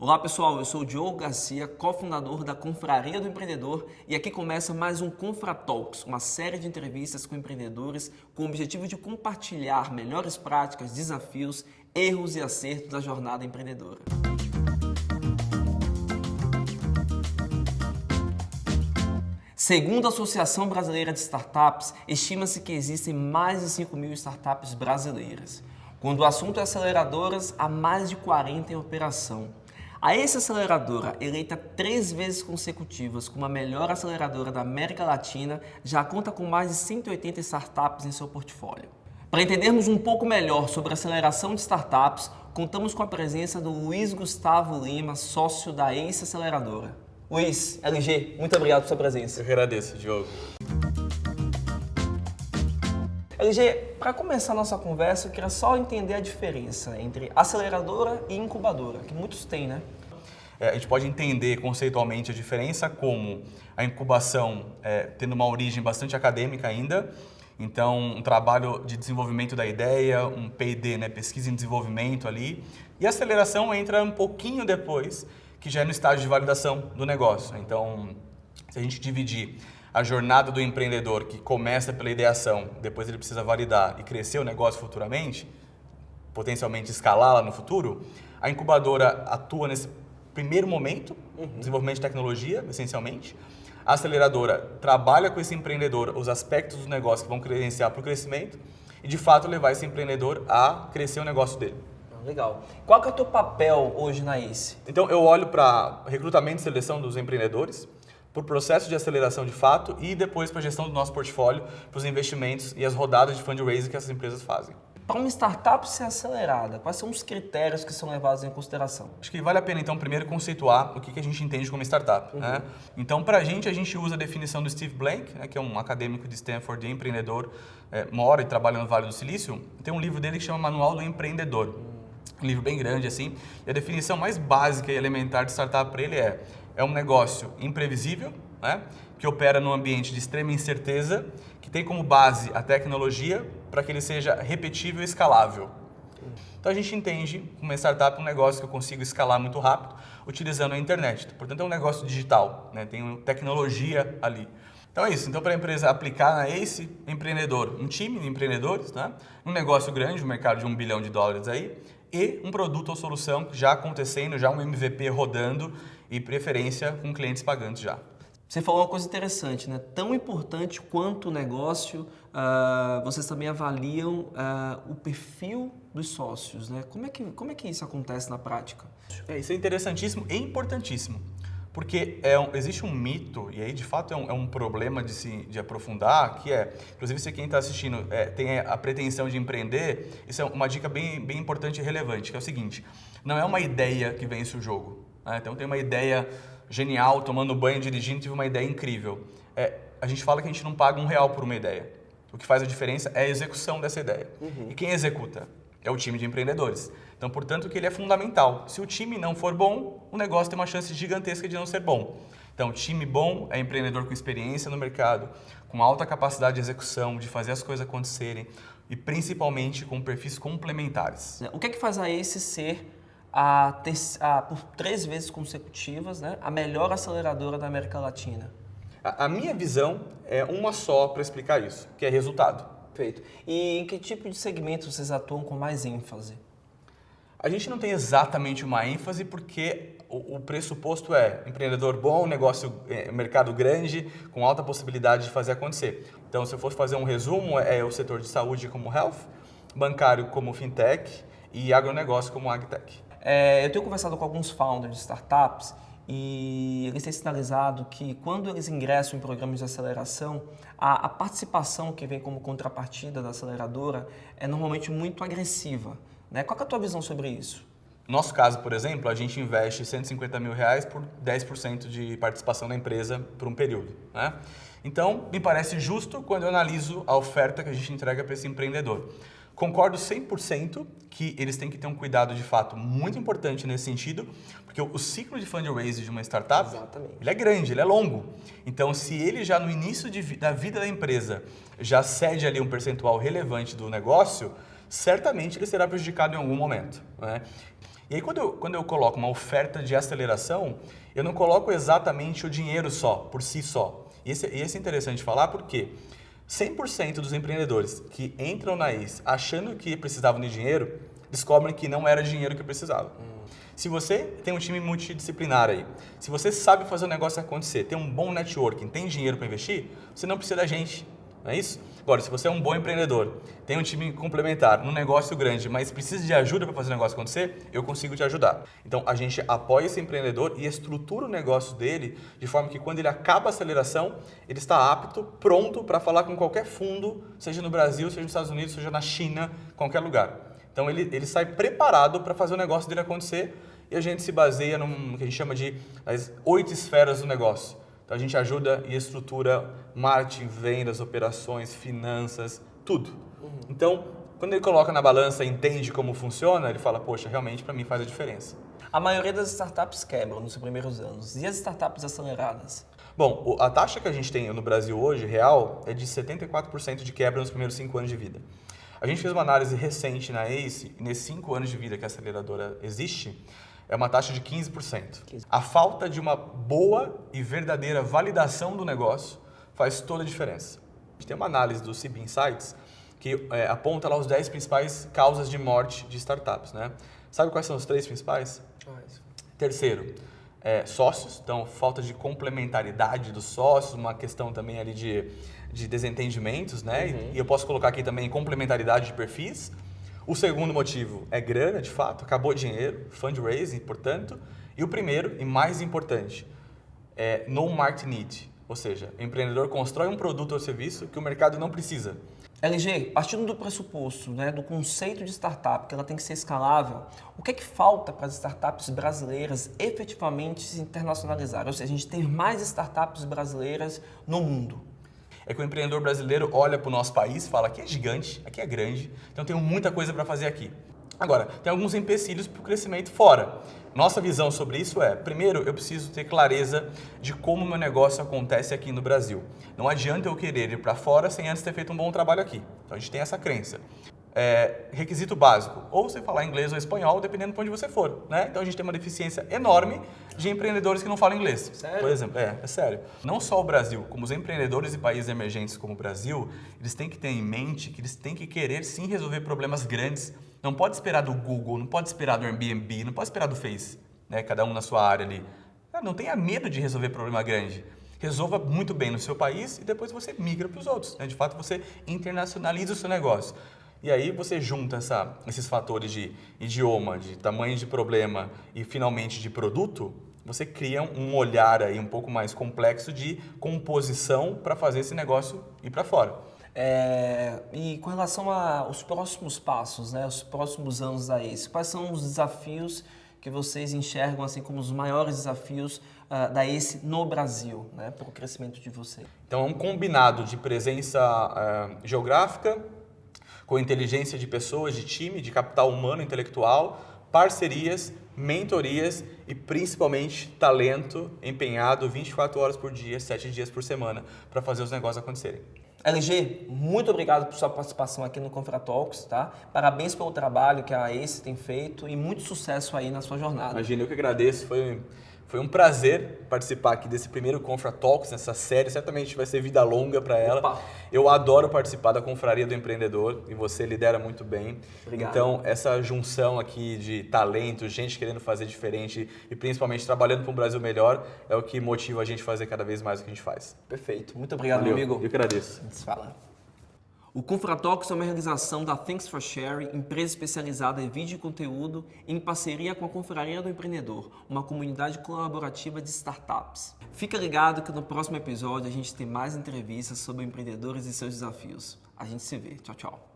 Olá pessoal, eu sou o Diogo Garcia, cofundador da Confraria do Empreendedor e aqui começa mais um Confra Talks, uma série de entrevistas com empreendedores com o objetivo de compartilhar melhores práticas, desafios, erros e acertos da jornada empreendedora. Segundo a Associação Brasileira de Startups, estima-se que existem mais de 5.000 startups brasileiras. Quando o assunto é aceleradoras, há mais de 40 em operação. A Ace Aceleradora, eleita 3 vezes consecutivas como a melhor aceleradora da América Latina, já conta com mais de 180 startups em seu portfólio. Para entendermos um pouco melhor sobre a aceleração de startups, contamos com a presença do Luiz Gustavo Lima, sócio da Ace Aceleradora. Luiz, LG, muito obrigado por sua presença. Eu que agradeço, Diogo. LG, para começar a nossa conversa, eu queria só entender a diferença entre aceleradora e incubadora, que muitos têm, né? A gente pode entender conceitualmente a diferença como a incubação tendo uma origem bastante acadêmica ainda, então um trabalho de desenvolvimento da ideia, um P&D, né, pesquisa em desenvolvimento ali, e a aceleração entra um pouquinho depois, que já é no estágio de validação do negócio. Então, se a gente dividir a jornada do empreendedor que começa pela ideação, depois ele precisa validar e crescer o negócio futuramente, potencialmente escalá-la no futuro, a incubadora atua nesse primeiro momento, desenvolvimento de tecnologia, essencialmente. A aceleradora trabalha com esse empreendedor os aspectos do negócio que vão credenciar para o crescimento e, de fato, levar esse empreendedor a crescer o negócio dele. Legal. Qual que é o teu papel hoje na Ace? Então, eu olho para recrutamento e seleção dos empreendedores, para o processo de aceleração de fato e depois para a gestão do nosso portfólio, para os investimentos e as rodadas de fundraising que essas empresas fazem. Para uma startup ser acelerada, quais são os critérios que são levados em consideração? Acho que vale a pena, então, primeiro conceituar o que a gente entende como startup. Né? Então, para a gente usa a definição do Steve Blank, né, que é um acadêmico de Stanford e empreendedor, mora e trabalha no Vale do Silício. Tem um livro dele que chama Manual do Empreendedor. Um livro bem grande, assim. E a definição mais básica e elementar de startup para ele é um negócio imprevisível, né, que opera num ambiente de extrema incerteza, que tem como base a tecnologia para que ele seja repetível e escalável. Então a gente entende como uma startup um negócio que eu consigo escalar muito rápido utilizando a internet. Portanto, é um negócio digital, né, tem tecnologia ali. Então é isso. Então, para a empresa aplicar na Ace, empreendedor, um time de empreendedores, né, um negócio grande, um mercado de $1 bilhão aí, e um produto ou solução já acontecendo, já um MVP rodando e preferência com clientes pagantes já. Você falou uma coisa interessante, né? Tão importante quanto o negócio, vocês também avaliam o perfil dos sócios, né? Como é que isso acontece na prática? Isso é interessantíssimo e importantíssimo, porque existe um mito, e aí de fato é um problema de aprofundar, que inclusive se quem está assistindo tem a pretensão de empreender, isso é uma dica bem importante e relevante, que é o seguinte: não é uma ideia que vence o jogo. Né? Então tem uma ideia genial, tomando banho, dirigindo, tive uma ideia incrível. A gente fala que a gente não paga R$1 por uma ideia. O que faz a diferença é a execução dessa ideia. E quem executa? É o time de empreendedores. Então, portanto, que ele é fundamental. Se o time não for bom, o negócio tem uma chance gigantesca de não ser bom. Então, time bom é empreendedor com experiência no mercado, com alta capacidade de execução, de fazer as coisas acontecerem e principalmente com perfis complementares. O que é que faz a Ace ser por 3 vezes consecutivas, né, a melhor aceleradora da América Latina? A minha visão é uma só para explicar isso, que é resultado. Perfeito. E em que tipo de segmento vocês atuam com mais ênfase? A gente não tem exatamente uma ênfase porque o pressuposto é empreendedor bom, negócio, mercado grande, com alta possibilidade de fazer acontecer. Então, se eu fosse fazer um resumo, é o setor de saúde como health, bancário como fintech e agronegócio como agtech. Eu tenho conversado com alguns founders de startups e eles têm sinalizado que quando eles ingressam em programas de aceleração, a participação que vem como contrapartida da aceleradora é normalmente muito agressiva. Né? Qual que é a tua visão sobre isso? No nosso caso, por exemplo, a gente investe R$150 mil por 10% de participação na empresa por um período. Né? Então, me parece justo quando eu analiso a oferta que a gente entrega para esse empreendedor. Concordo 100% que eles têm que ter um cuidado de fato muito importante nesse sentido, porque o ciclo de fundraising de uma startup, ele é grande, ele é longo. Então, se ele já no início da vida da empresa já cede ali um percentual relevante do negócio, certamente ele será prejudicado em algum momento. Né? E aí, quando eu coloco uma oferta de aceleração, eu não coloco exatamente o dinheiro só, por si só. E esse é interessante falar porque 100% dos empreendedores que entram na ACE achando que precisavam de dinheiro, descobrem que não era dinheiro que precisavam. Se você tem um time multidisciplinar aí, se você sabe fazer o negócio acontecer, tem um bom networking, tem dinheiro para investir, você não precisa da gente, não é isso? Agora, se você é um bom empreendedor, tem um time complementar, um negócio grande, mas precisa de ajuda para fazer o negócio acontecer, eu consigo te ajudar. Então, a gente apoia esse empreendedor e estrutura o negócio dele de forma que quando ele acaba a aceleração, ele está apto, pronto para falar com qualquer fundo, seja no Brasil, seja nos Estados Unidos, seja na China, qualquer lugar. Então, ele sai preparado para fazer o negócio dele acontecer e a gente se baseia no que a gente chama de as 8 esferas do negócio. Então, a gente ajuda e estrutura marketing, vendas, operações, finanças, tudo. Então, quando ele coloca na balança e entende como funciona, ele fala, poxa, realmente para mim faz a diferença. A maioria das startups quebram nos seus primeiros anos. E as startups aceleradas? Bom, a taxa que a gente tem no Brasil hoje, real, é de 74% de quebra nos primeiros 5 anos de vida. A gente fez uma análise recente na ACE, e nesses 5 anos de vida que a aceleradora existe, é uma taxa de 15%. A falta de uma boa e verdadeira validação do negócio faz toda a diferença. A gente tem uma análise do CB Insights que aponta lá os 10 principais causas de morte de startups, né? Sabe quais são os 3 principais? Terceiro, sócios, então falta de complementaridade dos sócios, uma questão também ali de desentendimentos, né? E eu posso colocar aqui também complementaridade de perfis. O segundo motivo é grana, de fato, acabou o dinheiro, fundraising, portanto. E o primeiro, e mais importante, é no market need, ou seja, o empreendedor constrói um produto ou serviço que o mercado não precisa. LG, partindo do pressuposto, né, do conceito de startup, que ela tem que ser escalável, o que é que falta para as startups brasileiras efetivamente se internacionalizarem? Ou seja, a gente ter mais startups brasileiras no mundo. É que o empreendedor brasileiro olha para o nosso país e fala, aqui é gigante, aqui é grande, então tenho muita coisa para fazer aqui. Agora, tem alguns empecilhos para o crescimento fora. Nossa visão sobre isso é, primeiro, eu preciso ter clareza de como o meu negócio acontece aqui no Brasil. Não adianta eu querer ir para fora sem antes ter feito um bom trabalho aqui. Então, a gente tem essa crença. Requisito básico, ou você falar inglês ou espanhol, dependendo de onde você for, né? Então, a gente tem uma deficiência enorme de empreendedores que não falam inglês. Sério? Por exemplo, é sério. Não só o Brasil, como os empreendedores e países emergentes como o Brasil, eles têm que ter em mente que eles têm que querer sim resolver problemas grandes. Não pode esperar do Google, não pode esperar do Airbnb, não pode esperar do Face, né? Cada um na sua área ali. Não tenha medo de resolver problema grande. Resolva muito bem no seu país e depois você migra para os outros, né? De fato, você internacionaliza o seu negócio. E aí você junta esses fatores de idioma, de tamanho de problema e finalmente de produto, você cria um olhar aí um pouco mais complexo de composição para fazer esse negócio ir para fora. E com relação aos próximos passos, né, os próximos anos da ACE, quais são os desafios que vocês enxergam assim como os maiores desafios da ACE no Brasil, né, para o crescimento de vocês? Então é um combinado de presença geográfica, com inteligência de pessoas, de time, de capital humano, intelectual, parcerias, mentorias e principalmente talento empenhado 24 horas por dia, 7 dias por semana para fazer os negócios acontecerem. LG, muito obrigado por sua participação aqui no Confratalks, tá? Parabéns pelo trabalho que a ACE tem feito e muito sucesso aí na sua jornada. Imagina, eu que agradeço, foi um prazer participar aqui desse primeiro Confratalks, nessa série, certamente vai ser vida longa para ela. Opa. Eu adoro participar da Confraria do Empreendedor e você lidera muito bem. Obrigado. Então, essa junção aqui de talento, gente querendo fazer diferente e principalmente trabalhando para um Brasil melhor é o que motiva a gente a fazer cada vez mais o que a gente faz. Perfeito. Muito obrigado, Valeu. meu amigo. Eu que agradeço. A gente se fala. O Confratalks é uma realização da Thanks for Sharing, empresa especializada em vídeo e conteúdo, em parceria com a Confraria do Empreendedor, uma comunidade colaborativa de startups. Fica ligado que no próximo episódio a gente tem mais entrevistas sobre empreendedores e seus desafios. A gente se vê. Tchau, tchau.